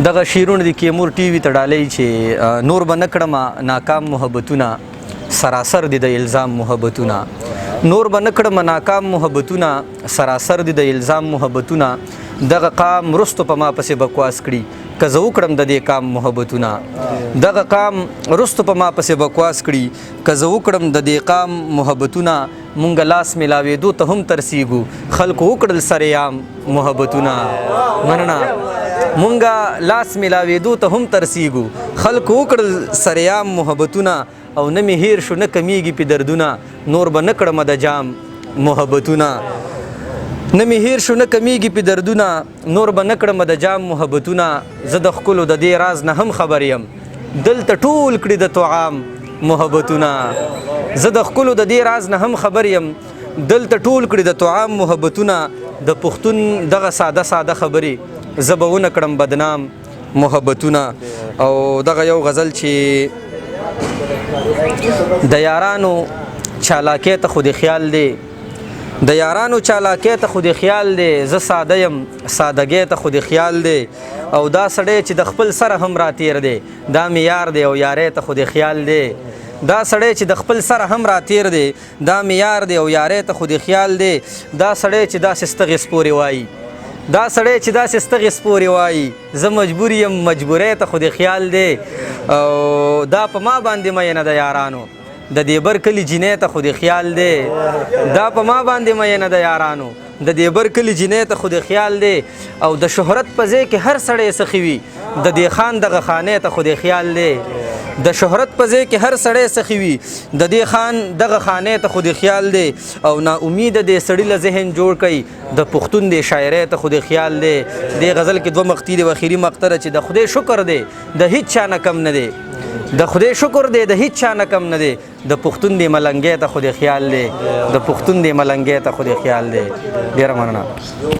دغه شیرونه د کیمور ټي وي ته ډالۍ چې نور به نه کړم ناکام محبتونه سراسر دي د الزام محبتونه نور به نه کړم ناکام محبتونه سراسر دي د الزام محبتونه دغه قام رستو په ما پسې بکواس کړي که زه وکړم د دې کام محبتونه دغه قام رستو په ما پسې بکواس کړي که زه وکړم د دې قام محبتونه مونږ لاس ملاوېدو ته هم ترسیږو خلکو وکړل سریام محبتونه مننه مونږه لاس ملاوېدو ته هم ترسیږو خلکو وکړل سریام محبتونه او نه مې هیر شو نه کمیږي پې دردونه نور به نه کړم د جام محبتونه نه مې هیر شو نه کمیږي پې دردونه نور به نه کړم د جام محبتونه زه د ښکلو د دې راز نه هم خبر یم دلته ټول کړي د طعام محبتونه زه د ښکلو د دې راز نه هم خبر یم دلته ټول کړي د طعام محبتونه د پښتون دغه ساده ساده خبرې زه به ونه کړم بدنام محبتونه او دغه یو غزل چې د یارانو چالاکۍ ته خو د خیال دی د یارانو چالاکۍ ته خو د خیال دی زه ساده یم سادګۍ ته خو د خیال دی او دا سړی چې د خپل سره هم راتیر دی دا مې یار دی او یارۍ ته خو د خیال دی دا سړی چې د خپل سره هم راتیر دی دا مې یار دی او یارۍ ته خو د خیال دی دا سړی چې داسې ستغې سپورې وایي دا سړی چې داسې ستغې سپورې وایي زه مجبور یم مجبورۍ ته خو د خیال دی او دا په ما باندې مینه د یارانو د دې بر کلي جینۍ ته خو د خیال دی دا په ما باندې مینه د یارانو د دې بر کلي جینۍ ته خو د خیال دی او د شهرت په ځای کې هر سړی سخي وي د دې خان دغه خانۍ ته خو د خیال دی د شهرت په ځای کې هر سړی سخي وي د دې خان دغه خانۍ ته خو د خیال دی او نا امیده دې سړي له ذهن جوړ کوي د پښتون دې شاعرۍ ته خو د خیال دی دې غزل کې دوه مقطي دی و اخري مقطره چې د خدای شکر دی د هیڅ چا نه کم نه دی د خدای شکر دی د هیڅ چا نه کم نه دی د پښتون دې ملنګۍ ته خو د خیال دی د پښتون دې ملنګۍ ته خو د خیال دی ډېره مننه